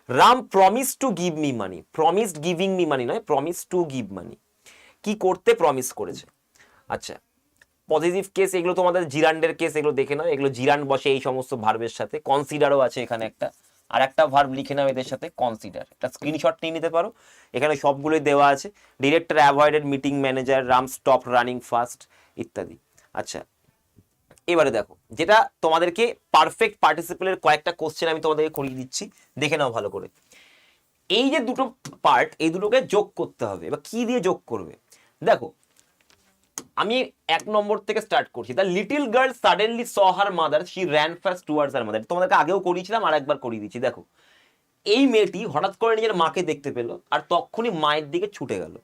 Ram promise to give me money, promised giving me মানি নয়, প্রমিস টু গিভ মানি, কি করতে প্রমিস করেছে। আচ্ছা, পজিটিভ কেস এগুলো তোমাদের জিরান্ডের কেস, এগুলো দেখে নাও, এগুলো জিরান্ড বসে এই সমস্ত ভার্বের সাথে। কনসিডারও আছে এখানে একটা, আর একটা ভার্ব লিখে নাও এদের সাথে, কনসিডার। একটা স্ক্রিনশট নিয়ে নিতে পারো, এখানে সবগুলোই দেওয়া আছে। Director avoided meeting manager, Ram stop running fast ইত্যাদি। আচ্ছা, এবারে দেখো, যেটা তোমাদেরকে পারফেক্ট পার্টিসিপলের কয়েকটা কোশ্চেন আমি তোমাদেরকে করিয়ে দিচ্ছি, দেখে নাও ভালো করে। এই যে দুটো পার্ট, এই দুটোকে যোগ করতে হবে। এবার কি দিয়ে যোগ করবে দেখো, আমি 1 নম্বর থেকে স্টার্ট করছি। The little girl suddenly saw her mother, she ran fast towards her mother. তোমাদেরকে আগেও করিয়েছিলাম, আর একবার করিয়ে দিচ্ছি। দেখো, এই মেয়েটি হঠাৎ করে নিজের মাকে দেখতে পেলো, আর তখনই মায়ের দিকে ছুটে গেল।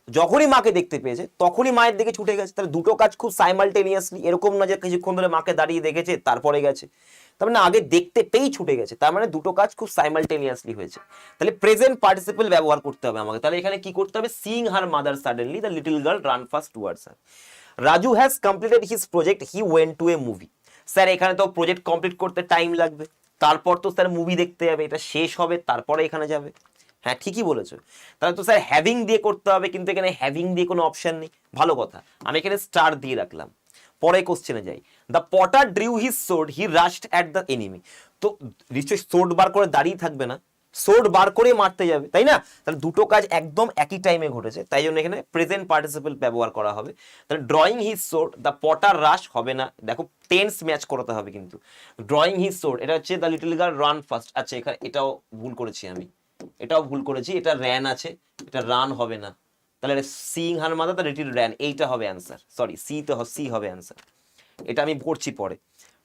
যখনই মাকে দেখতে পেয়েছে তখনই মায়ের দিকে ছুটে গেছে। তাহলে দুটো কাজ খুব সাইমালটেনিয়াসলি, এরকম না যে কিছুক্ষণ ধরে মাকে দাঁড়িয়ে দেখেছে তারপরে গেছে, তার মানে আগে দেখতে পেয়েই ছুটে গেছে, তার মানে দুটো কাজ খুব সাইমালটেনিয়াসলি হয়েছে। তাহলে প্রেজেন্ট পার্টিসিপল ব্যবহার করতে হবে আমাকে। তাহলে এখানে কি করতে হবে, seeing her mother suddenly, the little girl run fast towards her. Raju has completed his project, he went to A movie. Sir এখানে তো প্রজেক্ট কমপ্লিট করতে টাইম লাগবে, তারপর তো স্যার মুভি দেখতে যাবে, এটা শেষ হবে তারপরে এখানে যাবে। হ্যাঁ ঠিকই বলেছো, তাহলে তো স্যার হ্যাভিং দিয়ে করতে হবে, কিন্তু এখানে হ্যাভিং দিয়ে কোনো অপশন নেই। ভালো কথা, আমি এখানে স্টার দিয়ে রাখলাম। পরে কোশ্চেনে যাই। The potter drew his sword, he rushed at the enemy. তো নিশ্চয়ই সোর্ড বার করে দাঁড়িয়ে থাকবে না, সোর্ড বার করে মারতে যাবে, তাই না? তাহলে দুটো কাজ একদম একই টাইমে ঘটেছে, তাই জন্য এখানে প্রেজেন্ট পার্টিসিপল ব্যবহার করা হবে। তাহলে drawing his sword, the potter rush হবে না, দেখো টেন্স ম্যাচ করাতে হবে কিন্তু। ড্রয়িং হিজ সোর্ড এটা হচ্ছে the little girl run first, আচ্ছা এখানে এটাও ভুল করেছি আমি, এটাও ভুল করেছি, এটা র্যান আছে, এটা রান হবে না। তাহলে seeing her mother the little ran, এইটা হবে অ্যান্সার, সরি সি হবে অ্যান্সার, এটা আমি করছি পরে।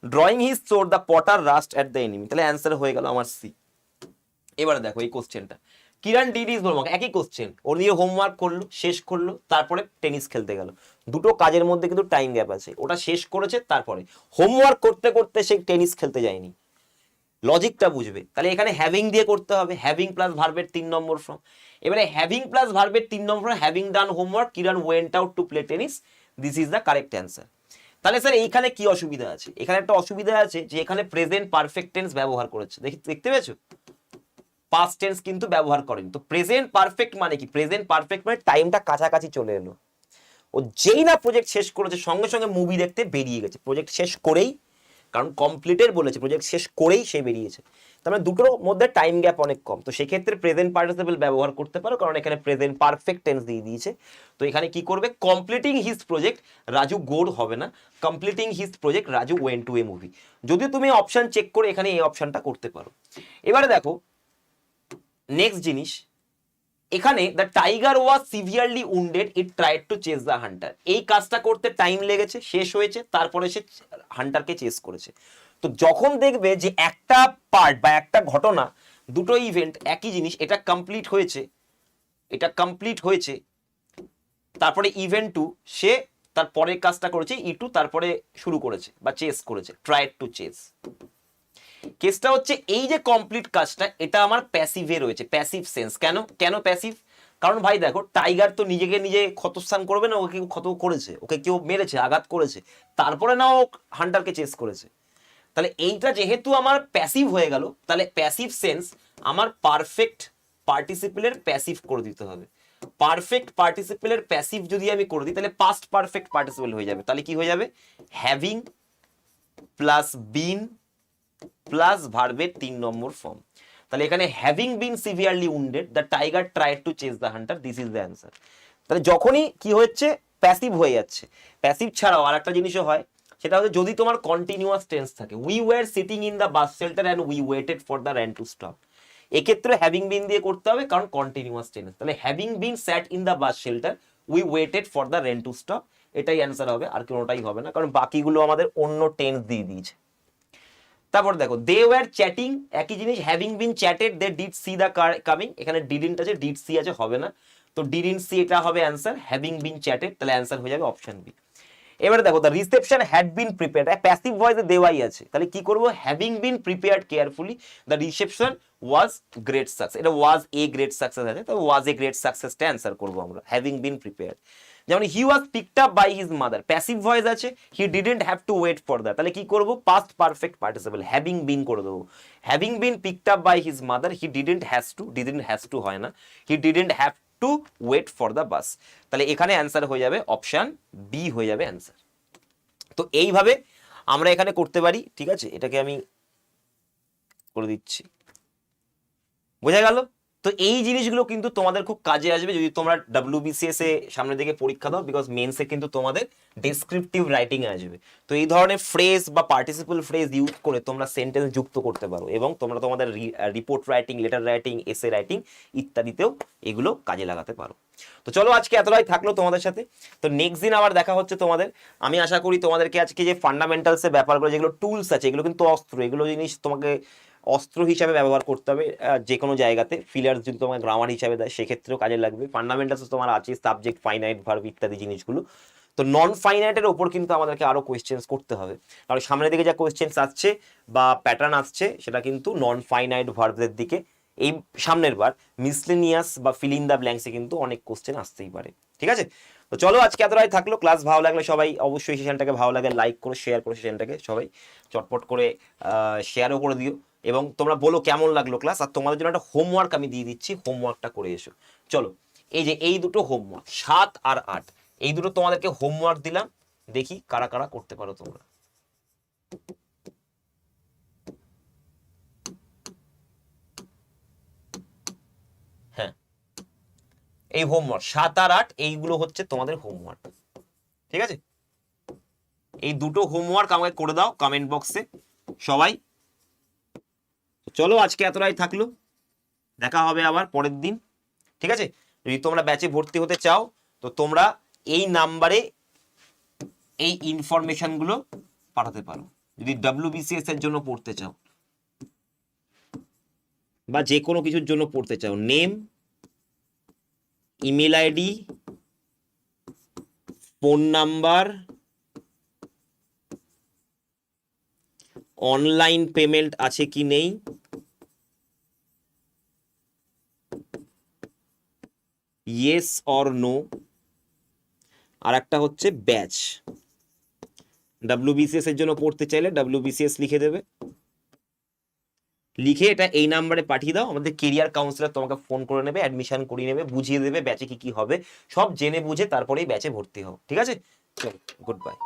Drawing his sword the potter rushed at the enemy, তাহলে অ্যান্সার হয়ে গেল আমার সি। এবারে দেখো এই কোশ্চেনটা, কিরান ডিড ইজ হোমওয়ার্ক, একই কোশ্চেন, ওর দিয়ে হোমওয়ার্ক করলো, শেষ করলো, তারপরে টেনিস খেলতে গেল। দুটো কাজের মধ্যে কিন্তু টাইম গ্যাপ আছে, ওটা শেষ করেছে তারপরে হোমওয়ার্ক করতে করতে সে টেনিস খেলতে যায়নি। লজিকটা বুঝবে, তাহলে এখানে হ্যাভিং দিয়ে করতে হবে, হ্যাভিং প্লাস ভার্বের 3 নম্বর ফর্ম। এবারে হ্যাভিং প্লাস ভার্বের 3 নম্বর, having done homework, Kiran went out to play tennis, this is the correct answer. তাহলে স্যার এইখানে কি অসুবিধা আছে? এখানে একটা অসুবিধা আছে যে এখানে প্রেজেন্ট পারফেক্ট টেন্স ব্যবহার করেছে, দেখতে পেয়েছো? পাস্ট টেন্স কিন্তু ব্যবহার করেন। তো প্রেজেন্ট পারফেক্ট মানে কি? প্রেজেন্ট পারফেক্ট মানে টাইমটা কাছাকাছি চলে এলো, ও যেই না প্রজেক্ট শেষ করেছে সঙ্গে সঙ্গে মুভি দেখতে বেরিয়ে গেছে, প্রজেক্ট শেষ করেই, কারণ কমপ্লিটের বলেছে, প্রজেক্ট শেষ করেই সে বেরিয়েছে। তার মানে দুটোর মধ্যে টাইম গ্যাপ অনেক কম, তো সেক্ষেত্রে প্রেজেন্ট পার্টিসিপল ব্যবহার করতে পারো, কারণ এখানে প্রেজেন্ট পারফেক্ট টেন্স দিয়ে দিয়েছে। তো এখানে কি করবে? কমপ্লিটিং হিজ প্রজেক্ট রাজু গোড হবে না, completing his project Raju went to A movie. যদিও তুমি অপশন চেক করে এখানে এই অপশনটা করতে পারো। এবারে দেখো নেক্সট জিনিস, এখানে the tiger was severely wounded, it tried to chase the hunter. এই কাজটা করতে টাইম লেগেছে, শেষ হয়েছে, তারপরে সে হান্টারকে চেস করেছে। তো যখন দেখবে যে একটা পার্ট বা একটা ঘটনা, দুটো ইভেন্ট একই জিনিস, এটা কমপ্লিট হয়েছে, এটা কমপ্লিট হয়েছে, তারপরে ইভেন্ট 2 সে তার পরের কাজটা করেছে, ই2 তারপরে শুরু করেছে বা চেস করেছে, ট্রাইড টু চেস। কেসটা হচ্ছে এই যে কমপ্লিট কাজটা, এটা আমার প্যাসিভে রয়েছে, প্যাসিভ সেন্স। কেন প্যাসিভ? কারণ ভাই দেখো, টাইগার তো নিজেকে নিজে ক্ষতস্থান করবে না, ওকে কেউ ক্ষত করেছে, ওকে কেউ মেরেছে, আঘাত করেছে, তারপরে না ও হান্টারকে চেস করেছে। তাহলে এইটা যেহেতু আমার প্যাসিভ হয়ে গেল, তাহলে প্যাসিভ সেন্স আমার পারফেক্ট পার্টিসিপেলের প্যাসিভ করে দিতে হবে। পারফেক্ট পার্টিসিপেলের প্যাসিভ যদি আমি করে দিই, তাহলে পাস্ট পারফেক্ট পার্টিসিপেল হয়ে যাবে। তাহলে কি হয়ে যাবে? হ্যাভিং প্লাস বিন প্লাস ভার্বের 3 নম্বর ফর্ম। তাহলে এখানে having been severely wounded, the tiger tried to chase the hunter, this is the answer. তাহলে যখনই কি হচ্ছে, প্যাসিভ হয়ে যাচ্ছে। প্যাসিভ ছাড়াও আর একটা জিনিসও হয়, সেটা হচ্ছে যদি তোমার কন্টিনিউয়াস টেন্স থাকে, we were sitting in the bus shelter and we waited for the rain to stop, এক্ষেত্রে হ্যাভিং বিন দিয়ে করতে হবে, কারণ কন্টিনিউয়াস টেন্স। তাহলে having been sat in the bus shelter, we waited for the rain to stop, এটাই answer হবে, আর কোনোটাই হবে না, কারণ বাকিগুলো আমাদের অন্য টেন্স দিয়ে দিয়েছে। তারপর দেখো দে ওয়ার চ্যাটিং, একই জিনিস, having been chatted they did see the car coming, এখানে ডিডন্ট আছে, ডিড সি আছে, হবে না, তো ডিডন্ট সি এটা হবে অ্যান্সার, হ্যাভিং বিন চ্যাটেড, তাহলে অ্যান্সার হয়ে যাবে অপশন বি। এবারে দেখো the reception had been prepared, passive ভয়েসে দেওয়াই আছে, তাহলে কি করবো? Having been prepared carefully, the reception was great success, এটা ওয়াজ এ গ্রেট সাকসেস আছে, তো ওয়াজ এ গ্রেট সাকসেসটা অ্যান্সার করবো আমরা, হ্যাভিং বিন প্রিপেয়ার্ড। যেমন he was picked up by his mother, passive voice আছে, he didn't have to wait for that, তাহলে কি করবো? Past perfect participle, having been করে দেবো, having been picked up by his mother, he didn't has to হয় না, he didn't have to wait for the bus, তাহলে এখানে answer হয়ে যাবে অপশন বি হয়ে যাবে অ্যান্সার। তো এইভাবে আমরা এখানে করতে পারি, ঠিক আছে, এটাকে আমি করে দিচ্ছি, বোঝা গেল? তো এই জিনিসগুলো কিন্তু তোমাদের খুব কাজে আসবে যদি তোমরা WBCS এ সামনের দিকে পরীক্ষা দাও, বিকজ মেন্সে কিন্তু তোমাদের ডেসক্রিপটিভ রাইটিং আসবে। তো এই ধরনের ফ্রেজ বা পার্টিসিপল ফ্রেজ ইউজ করে তোমরা সেন্টেন্স যুক্ত করতে পারো, এবং তোমরা তোমাদের report writing, letter writing, essay writing ইত্যাদিতেও এগুলো কাজে লাগাতে পারো। তো চলো আজকে এতটাই থাকলো তোমাদের সাথে, তো নেক্সট দিন আবার দেখা হচ্ছে তোমাদের। আমি আশা করি তোমাদেরকে আজকে যে ফান্ডামেন্টালসের ব্যাপারগুলো, যেগুলো টুলস আছে, এগুলো কিন্তু অস্ত্র, এগুলো জিনিস তোমাকে অস্ত্র হিসাবে ব্যবহার করতে হবে যে কোনো জায়গাতে। ফিলার্স যদি তোমাকে গ্রামার হিসাবে দেয় সেক্ষেত্রেও কাজে লাগবে। ফান্ডামেন্টালস তোমার আছে, সাবজেক্ট, ফাইনাইট, ভার্ব ইত্যাদি জিনিসগুলো। তো নন ফাইনাইটের ওপর কিন্তু আমাদেরকে আরো কোয়েশ্চেন্স করতে হবে, কারণ সামনের দিকে যা কোয়েশ্চেন্স আসছে বা প্যাটার্ন আসছে সেটা কিন্তু নন ফাইনাইট ভার্বদের দিকে এই সামনের বার মিসলেনিয়াস বা ফিল ইন দ্য ব্ল্যাঙ্কসে কিন্তু অনেক কোশ্চেন আসতেই পারে। ঠিক আছে, তো চলো আজকে এতটাই থাকলো। ক্লাস ভালো লাগলে সবাই অবশ্যই সেশনটাকে ভালো লাগে লাইক করো, শেয়ার করো, সেশনটাকে সবাই চটপট করে শেয়ারও করে দিও, এবং তোমরা বলো কেমন লাগলো ক্লাস। আর তোমাদের জন্য একটা হোমওয়ার্ক আমি দিয়ে দিচ্ছি, হোমওয়ার্কটা করে এসো। চলো, এই যে এই দুটো হোমওয়ার্ক 7 আর 8, এই দুটো তোমাদেরকে হোমওয়ার্ক দিলাম, দেখি কারা কারা করতে পারো তোমরা। হ্যাঁ, এই হোমওয়ার্ক 7 আর 8 এইগুলো হচ্ছে তোমাদের হোমওয়ার্ক। ঠিক আছে, এই দুটো হোমওয়ার্ক আমাকে করে দাও কমেন্ট বক্সে সবাই। চলো আজকে এতটাই থাকলো, দেখা হবে আবার পরের দিন। ঠিক আছে, যদি তোমরা ব্যাচে ভর্তি হতে চাও তো তোমরা এই নাম্বারে এই ইনফরমেশনগুলো পাঠাতে পারো। যদি WBCS এর জন্য পড়তে চাও বা যে কোনো কিছুর জন্য পড়তে চাও, name, email ID, phone number, online payment আছে কি নেই, ইয়েস অর নো, আর একটা হচ্ছে ব্যাচ। WBCS এর জন্য পড়তে চাইলে WBCS লিখে দেবে, লিখে এটা এই নাম্বারে পাঠিয়ে দাও। আমাদের কেরিয়ার কাউন্সিলর তোমাকে ফোন করে নেবে, অ্যাডমিশন করিয়ে নেবে, বুঝিয়ে দেবে ব্যাচে কি কি হবে, সব জেনে বুঝে তারপরেই ব্যাচে ভর্তি হও। ঠিক আছে, চলো, গুড বাই।